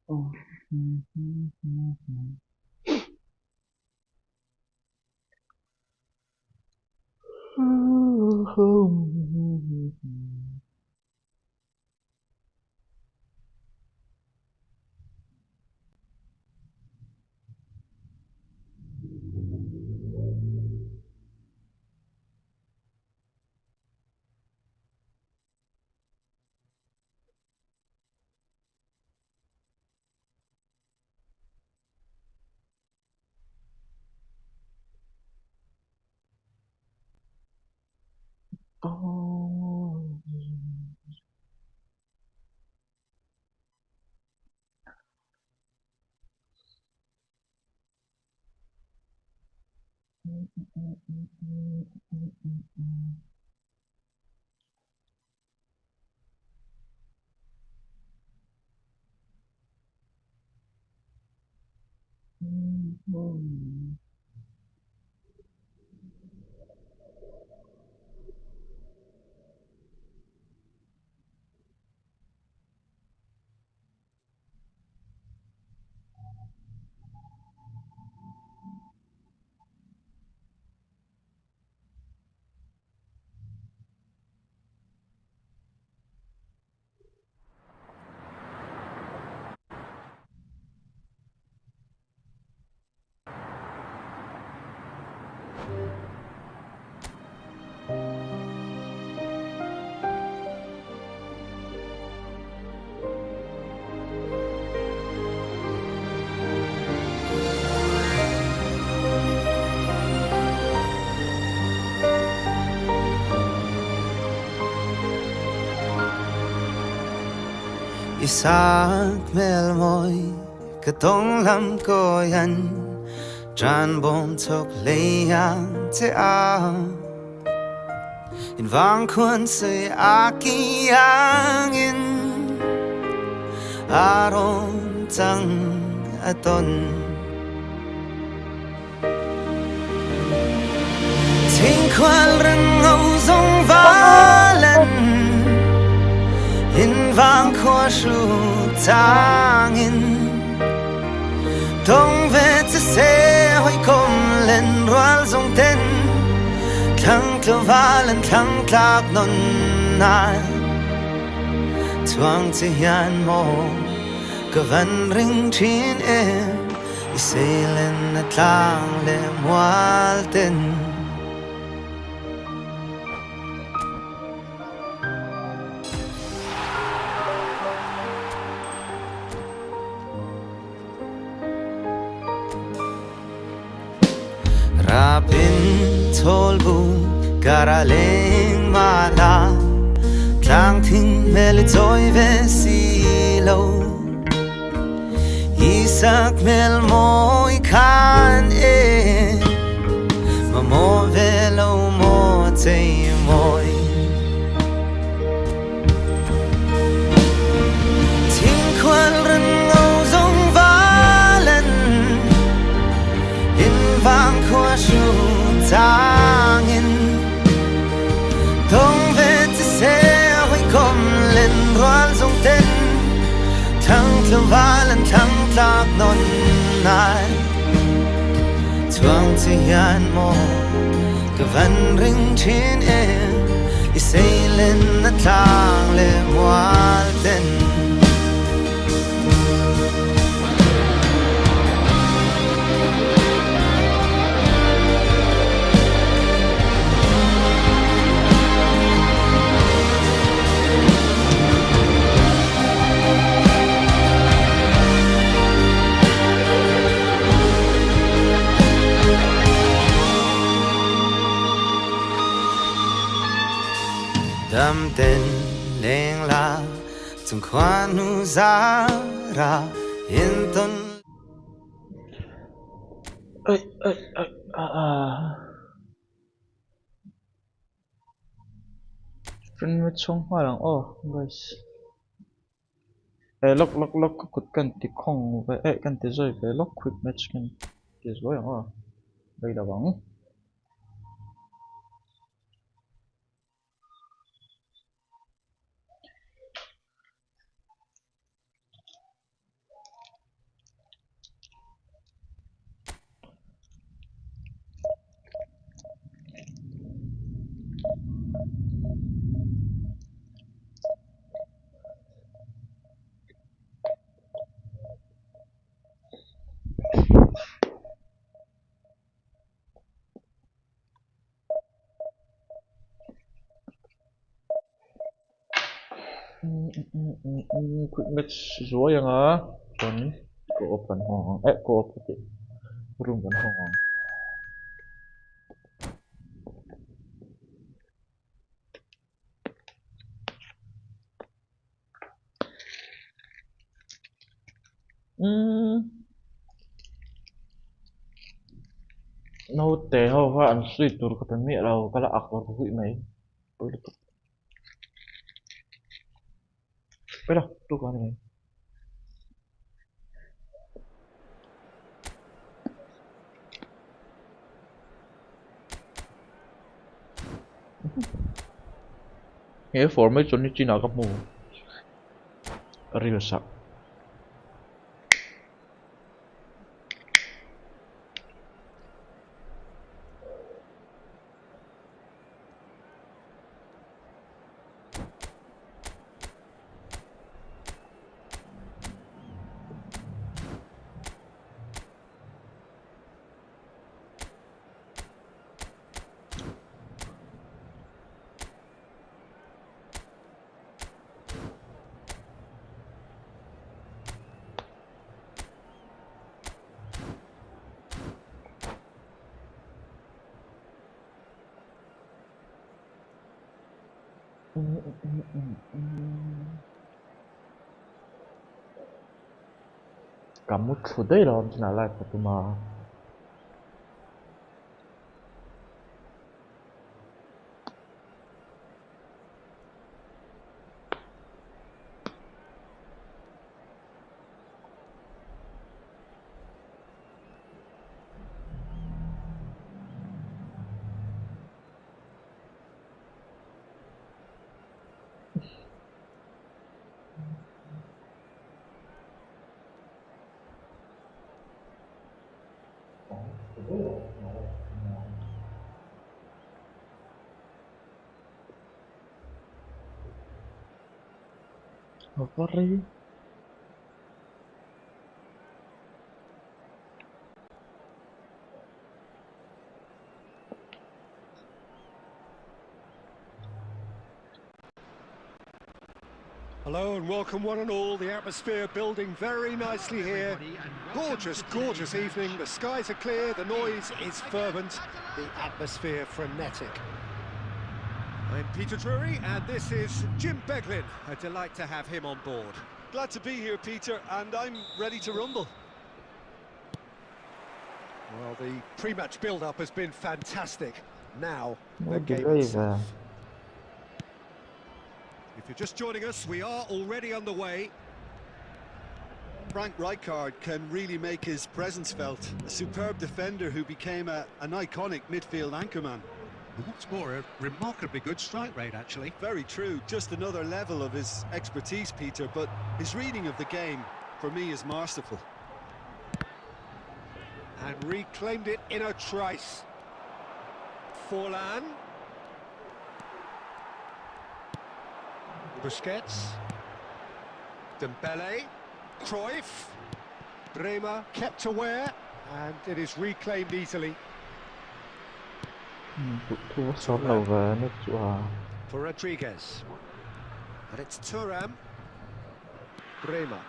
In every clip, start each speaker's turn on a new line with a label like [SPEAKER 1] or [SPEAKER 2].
[SPEAKER 1] Oh.
[SPEAKER 2] Isak melmoy katong lam ko yan Tran bom tok leyang te a In vang kun se aki angin Aron tang aton Ting kwal reng ngâu dong valen In vang kwa shu tangin Dong ve te se hoi kom len roal zong ten Thang klo valen thang klak non na Tuang te yan mo Kavan ring chin e I se len na tlang le mual ten Rapin tolbu garaling mala Tlang ting meli toy ve silo Isak mel moi kan e Mamo velo mo te moi Ting kwal ren ngâu dong valen In vang kwa shu tangin Dong ve te se hoi kom len roal zong ten Thang klo valen thang klak non nai Tuang te yan mo Kavan ring chin e I se len na tlang le mual ten Dam ten leng la Tung khoan nu za ra In ton
[SPEAKER 1] Friend with song hoa lang guys. Lock kut kan ti khong ve kan ti zoi ve lock quick match kan ti zoi đây là bóng quick match rồi yang à còn co op kan hong co op ti room kan hong no te ho wa an sui tur ka tan mi rau kala akor ko hui mai pera tu kan mai he form mai chon ni china ka mu ri sa kamu today lo china live tu ma apa ri
[SPEAKER 3] Hello and welcome one and all. The atmosphere building very nicely here. Gorgeous, gorgeous evening. The skies are clear, the noise is fervent, the atmosphere frenetic. I'm Peter Drury and this is Jim Beglin. A delight to have him on board.
[SPEAKER 4] Glad to be here, Peter, and I'm ready to rumble.
[SPEAKER 3] Well, the pre-match build-up has been fantastic. Now, the
[SPEAKER 1] what
[SPEAKER 3] game
[SPEAKER 1] delay
[SPEAKER 3] itself. If you're just joining us, we are already underway.
[SPEAKER 4] Frank Rijkaard can really make his presence felt. A superb defender who became an iconic midfield anchorman.
[SPEAKER 5] What's more, a remarkably good strike rate, actually.
[SPEAKER 4] Very true, just another level of his expertise, Peter, but his reading of the game, for me, is masterful.
[SPEAKER 3] And reclaimed it in a trice. Forlan. Busquets. Dembele. Cruyff. Bremer kept aware, and it is reclaimed easily.
[SPEAKER 1] thu sớm đầu về nước chùa
[SPEAKER 3] For Rodriguez. And it's Thuram. Bremer.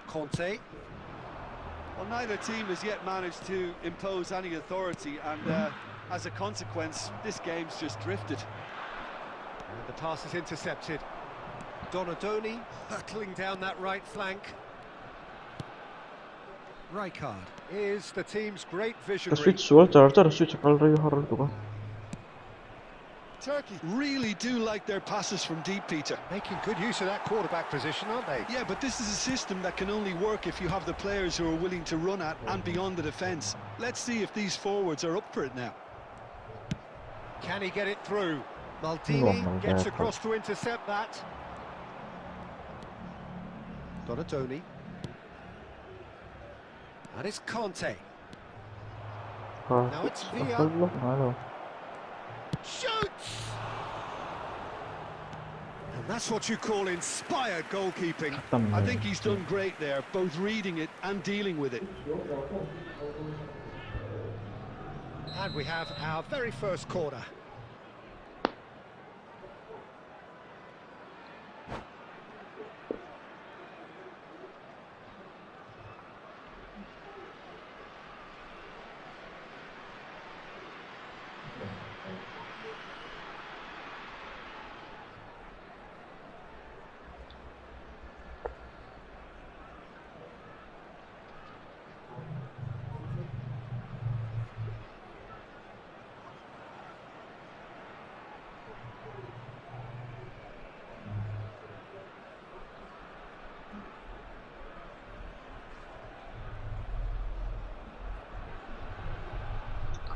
[SPEAKER 3] Conte.
[SPEAKER 4] Well, neither team has yet managed to impose any authority, and as a consequence, this game's just drifted.
[SPEAKER 3] And the pass is intercepted. Donadoni hurtling down that right flank. Rijkaard is the team's great
[SPEAKER 1] cái
[SPEAKER 3] visionary.
[SPEAKER 1] switch xuống chờ switch kal ri har tu ka
[SPEAKER 4] Turkey really do like their passes from deep, Peter.
[SPEAKER 3] Making good use of that quarterback position, aren't they?
[SPEAKER 4] Yeah, but this is a system that can only work if you have the players who are willing to run at and beyond the defence. Let's see if these forwards are up for it now.
[SPEAKER 3] Can he get it through? Maldini gets across to intercept that. Donadoni. And it's Conte. Now it's Villa.
[SPEAKER 1] lúc nói rồi
[SPEAKER 3] Shoots! And that's what you call inspired goalkeeping.
[SPEAKER 4] I think he's done great there, both reading it and dealing with it.
[SPEAKER 3] And we have our very first corner.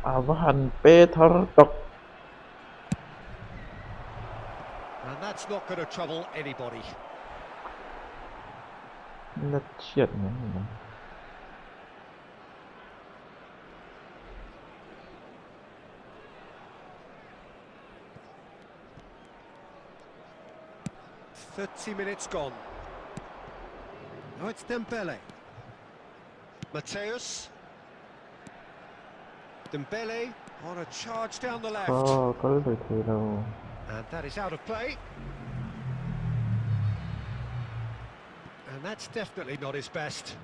[SPEAKER 1] 아반 빼터떡.
[SPEAKER 3] And that's not going to trouble anybody.
[SPEAKER 1] 나 치였네. 이거.
[SPEAKER 3] Minutes gone. Now it's Dembele. Mateus. Dembele on a charge down the left.
[SPEAKER 1] 걸을 뒤로.
[SPEAKER 3] And that is out of play. And that's definitely not his best.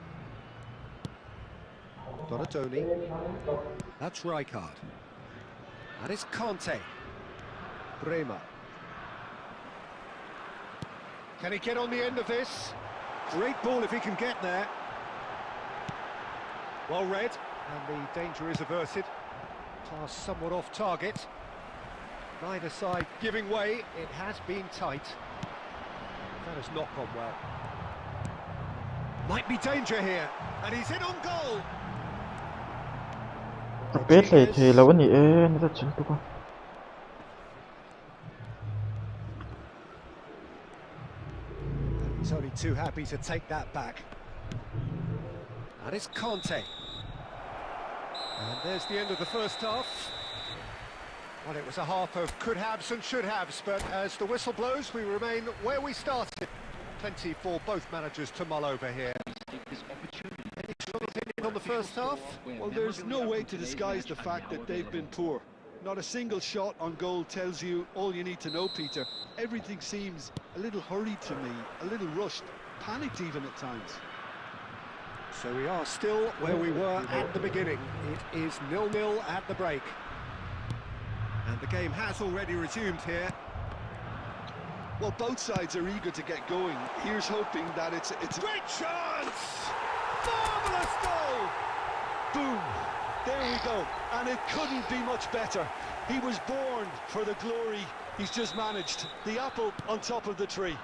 [SPEAKER 3] Donatoni. That's Rijkaard. That is Conte. Bremer. Can he get on the end of this? Great ball if he can get there. Well read, and the danger is averted. Pass somewhat off target. Neither side giving way. It has been tight. That has not gone well. Might be danger here, and he's in on goal.
[SPEAKER 1] 빼래 뒤라고니 에 내가 질투가.
[SPEAKER 3] He's only too happy to take that back. And it's Conte. And there's the end of the first half. Well, it was a half of could-haves and should-haves, but as the whistle blows, we remain where we started. Plenty for both managers to mull over here. Any strong opinion on the first half?
[SPEAKER 4] Well, there's no way to disguise the fact that they've been poor. Not a single shot on goal tells you all you need to know, Peter. Everything seems a little hurried to me, a little rushed, panicked even at times.
[SPEAKER 3] So we are still where we were at the beginning. It is 0-0 at the break. And the game has already resumed here.
[SPEAKER 4] Well, both sides are eager to get going. Here's hoping that it's
[SPEAKER 3] Great chance!
[SPEAKER 4] marvellous goal! Boom! There we go. And it couldn't be much better. He was born for the glory he's just managed. The apple on top of the tree.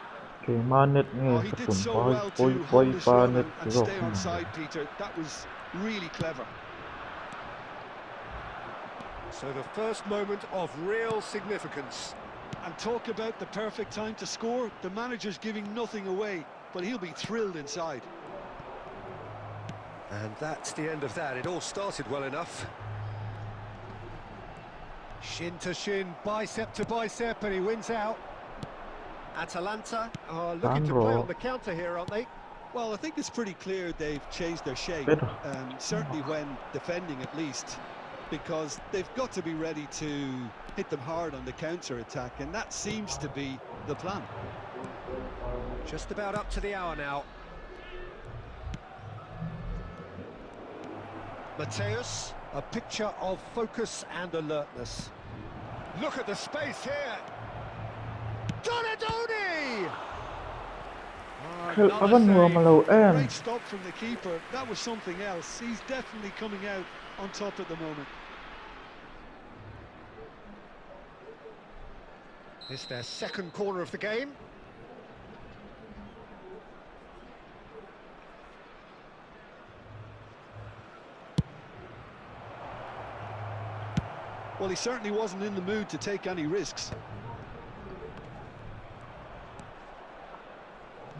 [SPEAKER 1] 개만넷
[SPEAKER 4] Oh, he did so well to hold his run and stay on side, Peter. That was really clever.
[SPEAKER 3] So the first moment of real significance.
[SPEAKER 4] And talk about the perfect time to score. The manager's giving nothing away, but he'll be thrilled inside.
[SPEAKER 3] And that's the end of that. It all started well enough. Shin to shin, bicep to bicep, and he wins out. Atalanta are looking to play on the counter here, aren't they?
[SPEAKER 4] Well, I think it's pretty clear they've changed their shape, certainly when defending at least, because they've got to be ready to hit them hard on the counter-attack, and that seems to be the plan.
[SPEAKER 3] Just about up to the hour now. Mateus, a picture of focus and alertness. Look at the space here. Donatoni!
[SPEAKER 4] Great stop from the keeper. That was something else. He's definitely coming out on top at the moment.
[SPEAKER 3] It's their second corner of the game.
[SPEAKER 4] Well, he certainly wasn't in the mood to take any risks.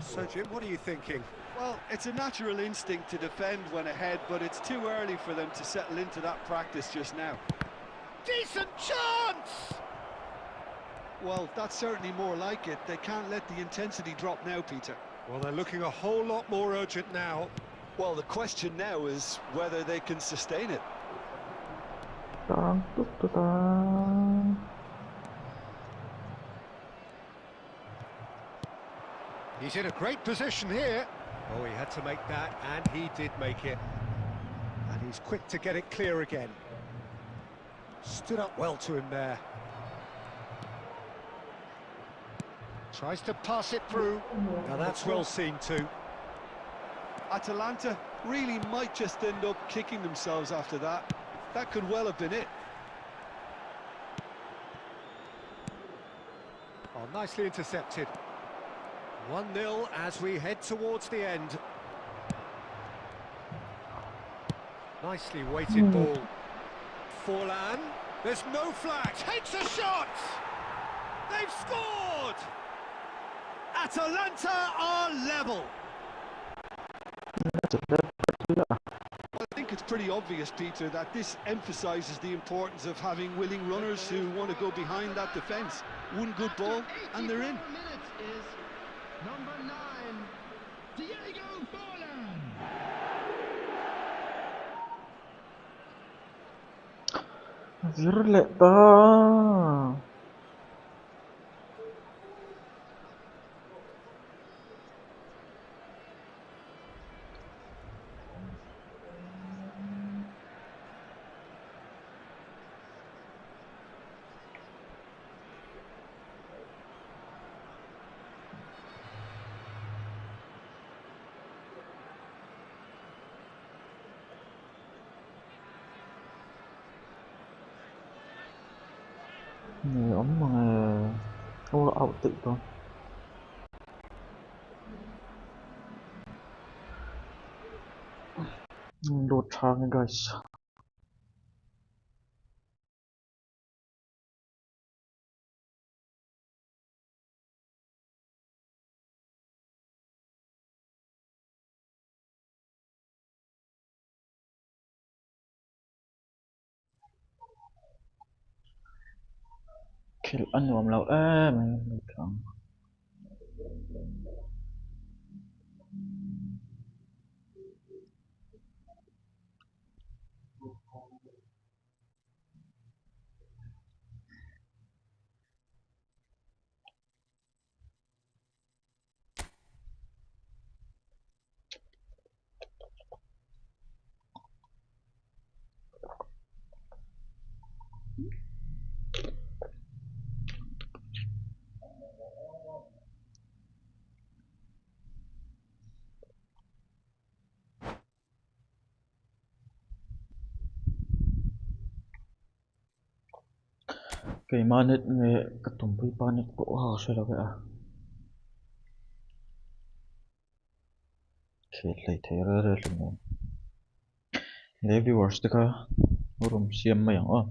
[SPEAKER 3] So, Jim, what are you thinking?
[SPEAKER 4] Well, it's a natural instinct to defend when ahead, but it's too early for them to settle into that practice just now.
[SPEAKER 3] Decent chance!
[SPEAKER 4] Well, that's certainly more like it. They can't let the intensity drop now, Peter.
[SPEAKER 3] Well, they're looking a whole lot more urgent now.
[SPEAKER 4] Well, the question now is whether they can sustain it.
[SPEAKER 3] He's in a great position here. Oh, he had to make that, and he did make it. And he's quick to get it clear again. Stood up well to him there. Tries to pass it through. Now that's well seen too.
[SPEAKER 4] Atalanta really might just end up kicking themselves after that. That could well have been it.
[SPEAKER 3] Oh, nicely intercepted. 1-0 as we head towards the end. Nicely weighted ball. Forlan. There's no flag. Takes a shot. They've scored. Atalanta are level.
[SPEAKER 4] I think it's pretty obvious, Peter, that this emphasises the importance of having willing runners who want to go behind that defence. One good ball, and they're in.
[SPEAKER 6] Is number 9, Diego Forlan.
[SPEAKER 1] Zirle ta. Người ống mà ô ảo tự thôi. Đột trang guys. Kill anh làm lâu mình thằng cái manet nghe cái tụm bui panet bộ hao sao là vậy à cái lại thế ra rồi luôn lấy viewers đó cả room xem mấy ông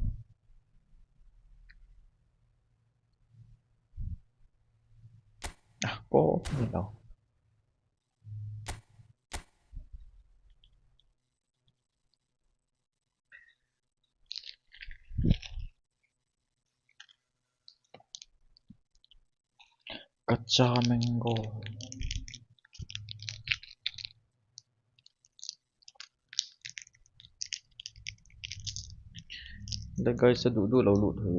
[SPEAKER 1] à có gì đâu kacha mango đây guys sẽ đủ lâu lụt thế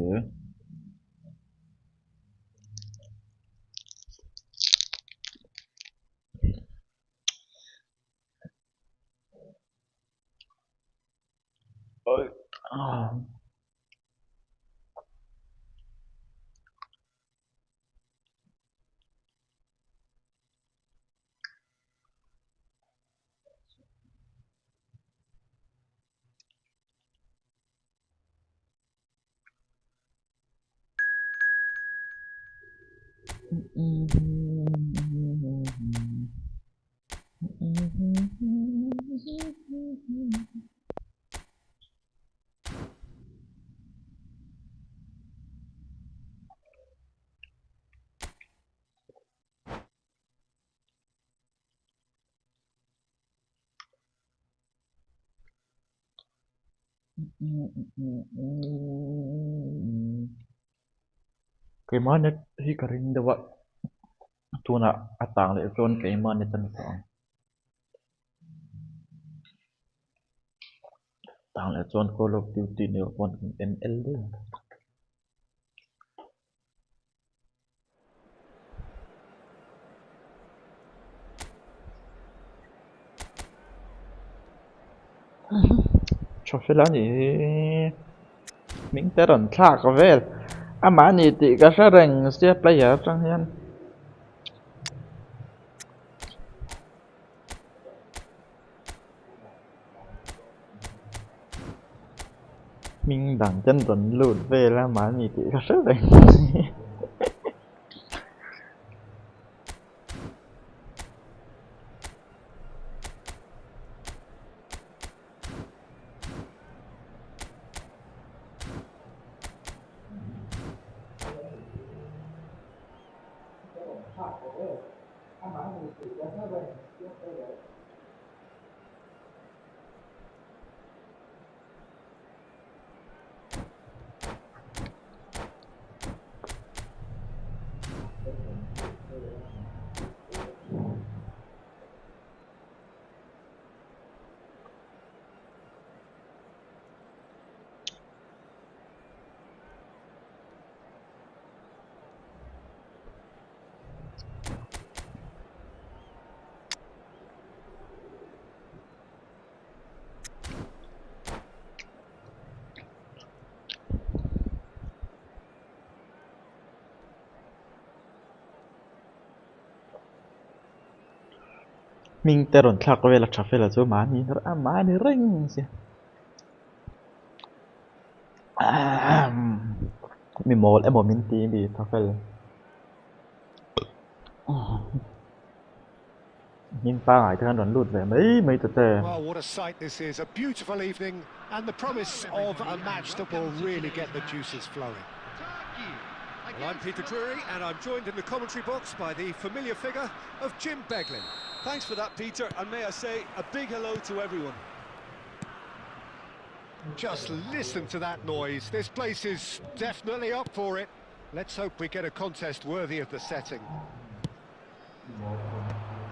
[SPEAKER 1] ơi à cái manet hi karing dewa tuna atang le zone cái manet tan ko tang le zone call of duty ne on ml de cho phê lan mình tên thạc có về à mà nhị tỷ cái sao rằng sẽ player trong hiện mình đẳng chân tuần lụt về là mà nhị tỷ cái sao rằng Mình teron thak về là chả phải là chỗ má ni ring xí mình mol em mình tí bị thak phải nhìn pa ngải thằng đòn lụt về mấy tờ tè.
[SPEAKER 3] Well, what a sight this is. A beautiful evening and the promise of a match that will really get the juices flowing.
[SPEAKER 5] Well, I'm Peter Drury, and I'm joined in the commentary box by the familiar figure of Jim Beglin.
[SPEAKER 4] Thanks for that, Peter, and may I say a big hello to everyone.
[SPEAKER 3] Just listen to that noise. This place is definitely up for it. Let's hope we get a contest worthy of the setting.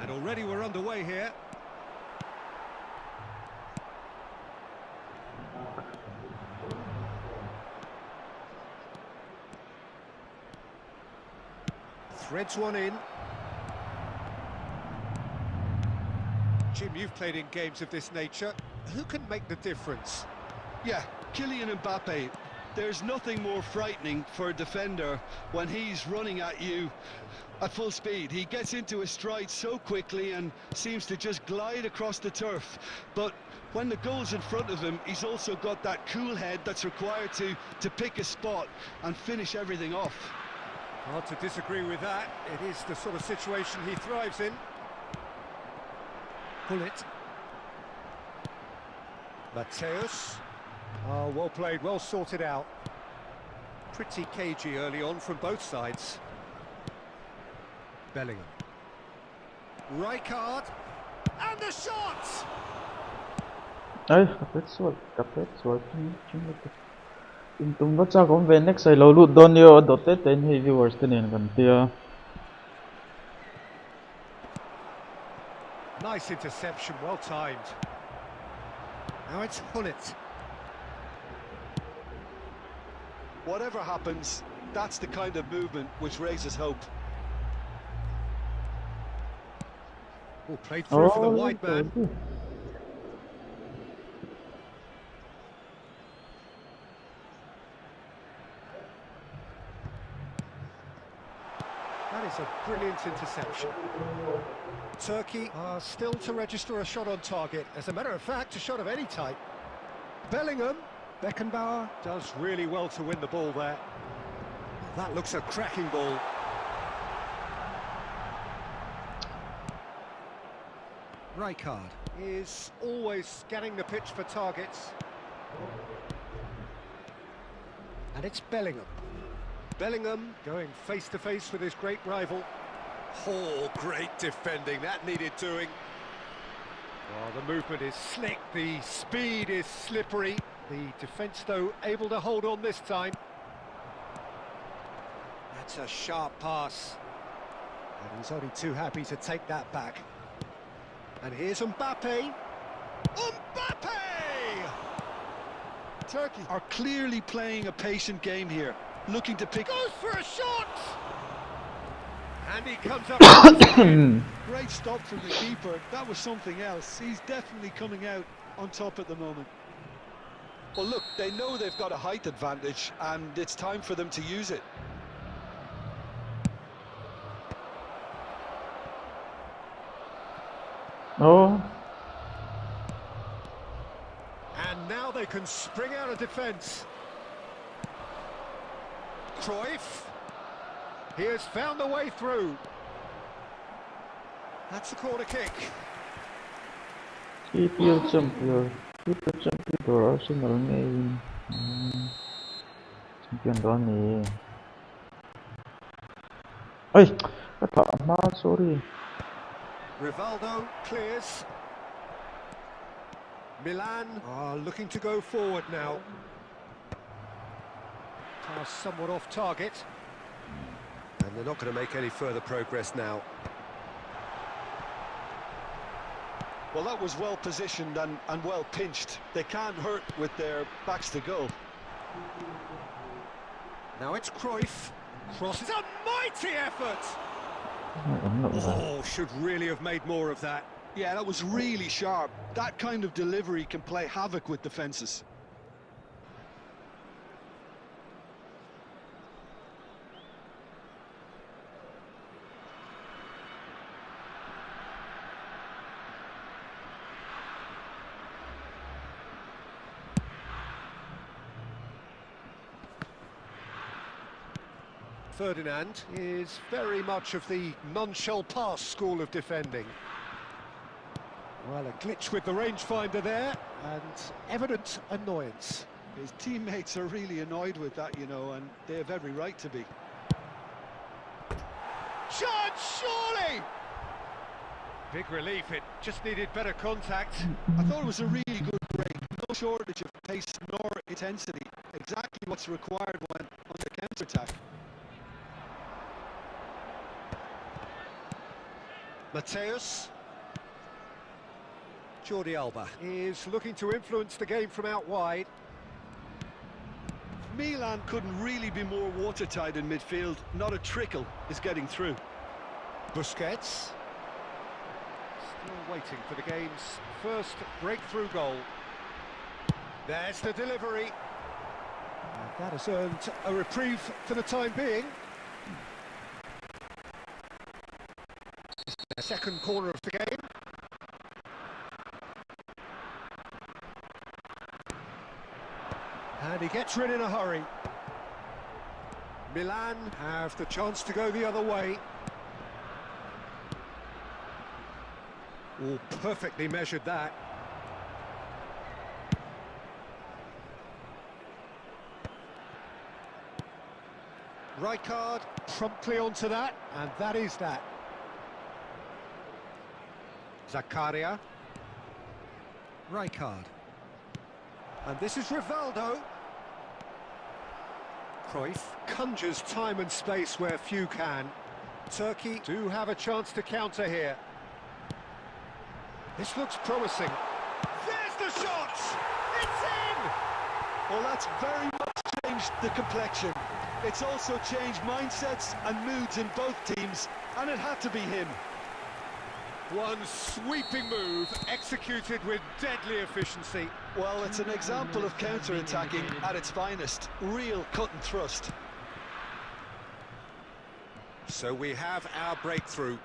[SPEAKER 5] And already we're underway here.
[SPEAKER 3] Threads one in.
[SPEAKER 5] Jim, you've played in games of this nature. Who can make the difference?
[SPEAKER 4] Yeah, Kylian Mbappe. There's nothing more frightening for a defender when he's running at you at full speed. He gets into his stride so quickly and seems to just glide across the turf. But when the goal's in front of him, he's also got that cool head that's required to pick a spot and finish everything off.
[SPEAKER 5] Hard to disagree with that. It is the sort of situation he thrives in.
[SPEAKER 3] Pull it. Mateus. Oh, well played, well sorted out.
[SPEAKER 5] Pretty cagey early on from both sides.
[SPEAKER 3] Bellingham. Rijkaard. And the shot!
[SPEAKER 1] Ấy, cặp hết rồi, chúng nó chắc cũng về next sai lâu lụt đón nhiều đợt tết đến hay viewers tên này gần tia.
[SPEAKER 3] Nice interception, well timed. Now it's Hullet.
[SPEAKER 4] Whatever happens, that's the kind of movement which raises hope.
[SPEAKER 3] Oh, played through for the wide man. That is a brilliant interception. Turkey are still to register a shot on target. As a matter of fact, a shot of any type. Bellingham. Beckenbauer does really well to win the ball there. That looks a cracking ball. Rijkaard is always scanning the pitch for targets. And it's Bellingham. Bellingham going face-to-face with his great rival.
[SPEAKER 5] Oh, great defending. That needed doing.
[SPEAKER 3] Well, the movement is slick, the speed is slippery. The defence, though, able to hold on this time. That's a sharp pass. And he's only too happy to take that back. And here's Mbappe. Mbappe!
[SPEAKER 4] Turkey are clearly playing a patient game here, looking to pick...
[SPEAKER 3] Goes for a shot! And he comes up...
[SPEAKER 4] Great stop from the keeper. That was something else. He's definitely coming out on top at the moment. Well, look, they know they've got a height advantage, and it's time for them to use it.
[SPEAKER 1] Oh.
[SPEAKER 3] And now they can spring out of defence. Cruyff. He has found the way through. That's the corner kick.
[SPEAKER 1] EPL champion của Arsenal ngay champion đó nè. Oi, sorry.
[SPEAKER 3] Rivaldo clears. Milan are looking to go forward now. Pass somewhat off target. And they're not going to make any further progress now.
[SPEAKER 4] Well, that was well positioned and well pinched. They can't hurt with their backs to goal.
[SPEAKER 3] Now it's Cruyff. Crosses a mighty effort!
[SPEAKER 1] I'm
[SPEAKER 3] Oh, should really have made more of that.
[SPEAKER 4] Yeah, that was really sharp. That kind of delivery can play havoc with defences.
[SPEAKER 3] Ferdinand is very much of the none-shall-pass school of defending. Well, a glitch with the rangefinder there, and evident annoyance.
[SPEAKER 4] His teammates are really annoyed with that, you know, and they have every right to be.
[SPEAKER 3] Chance, surely! Big relief, it just needed better contact.
[SPEAKER 4] I thought it was a really good break. No shortage of pace nor intensity. Exactly what's required when on the counter-attack.
[SPEAKER 3] Mateus. Jordi Alba is looking to influence the game from out wide.
[SPEAKER 4] Milan couldn't really be more watertight in midfield. Not a trickle is getting through.
[SPEAKER 3] Busquets. Still waiting for the game's first breakthrough goal. There's the delivery. And that has earned a reprieve for the time being. The second corner of the game. And he gets rid in a hurry. Milan have the chance to go the other way. Oh, perfectly measured that. Rijkaard promptly onto that, and that is that. Zakaria. Rijkaard. And this is Rivaldo. Cruyff conjures time and space where few can. Turkey do have a chance to counter here. This looks promising. There's the shot! It's in!
[SPEAKER 4] Well, that's very much changed the complexion. It's also changed mindsets and moods in both teams, and it had to be him.
[SPEAKER 3] One sweeping move, executed with deadly efficiency.
[SPEAKER 4] Well, it's an example of counter-attacking at its finest. Real cut and thrust.
[SPEAKER 3] So we have our breakthrough.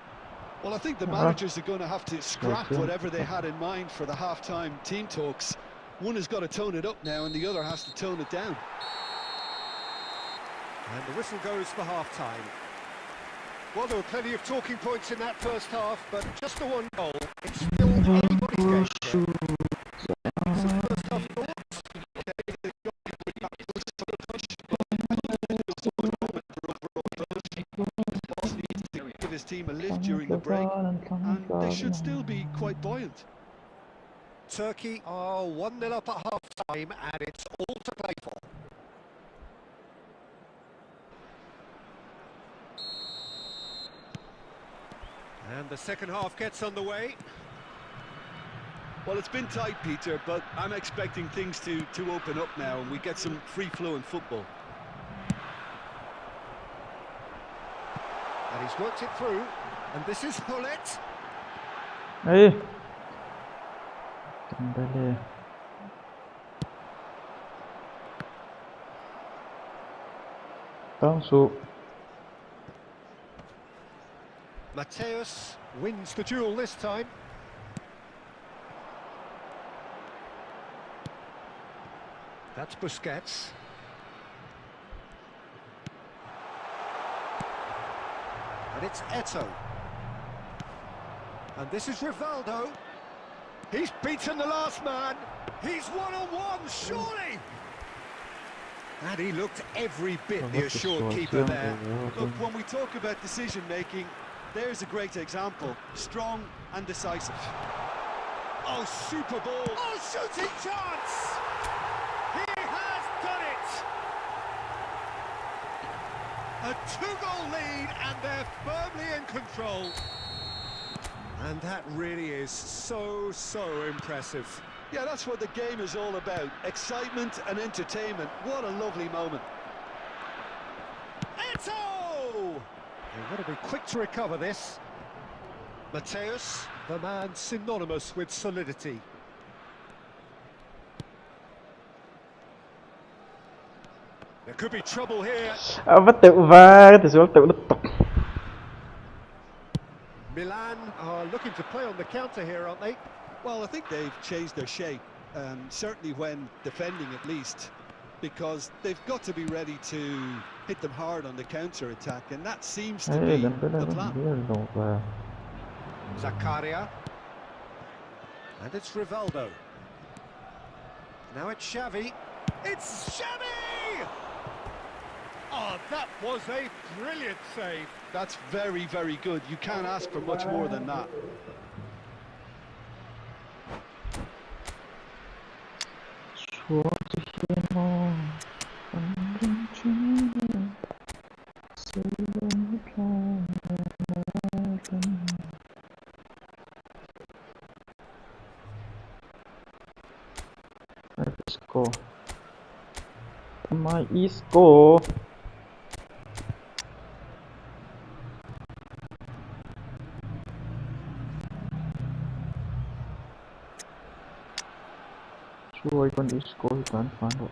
[SPEAKER 4] Well, I think the managers are going to have to scrap whatever they had in mind for the half-time team talks. One has got to tone it up now, and the other has to tone it down.
[SPEAKER 3] And the whistle goes for half-time. Well, there were plenty of talking points in that first half, but just the one goal. It's still anybody's game. Some first half thoughts?
[SPEAKER 4] Give his team a lift during the break, and they should still be quite buoyant.
[SPEAKER 3] Turkey are 1-0 up at half-time, and it's all to play for. And the second half gets underway.
[SPEAKER 4] Well, it's been tight, Peter, but I'm expecting things to open up now and we get some free-flowing football.
[SPEAKER 3] And he's worked it through, and this is Hullet.
[SPEAKER 1] Hey. Kembali. Tangsu.
[SPEAKER 3] Mateus wins the duel this time. That's Busquets. And it's Eto'o. And this is Rivaldo. He's beaten the last man. He's one-on-one, surely! And he looked every bit the assured keeper there.
[SPEAKER 4] Look, when we talk about decision-making, there's a great example. Strong and decisive.
[SPEAKER 3] Oh, super ball. Oh, shooting chance! He has done it! A 2-goal lead, and they're firmly in control. And that really is so impressive.
[SPEAKER 4] Yeah, that's what the game is all about. Excitement and entertainment. What a lovely moment.
[SPEAKER 3] Eto! They've got to be quick to recover this. Mateus, the man synonymous with solidity. There could be trouble here.
[SPEAKER 1] Vắt tựu va thì xuống tựu nó tục.
[SPEAKER 3] Milan are looking to play on the counter here, aren't they?
[SPEAKER 4] Well, I think they've changed their shape, certainly when defending at least, because they've got to be ready to hit them hard on the counter-attack, and that seems to be the plan.
[SPEAKER 3] Zakaria. And it's Rivaldo. Now it's Xavi. It's Xavi! Oh, that was a brilliant save.
[SPEAKER 4] That's very, very good. You can't ask for much more than that.
[SPEAKER 1] Isco. My Isco. Chui con Isco thì toán phán rồi.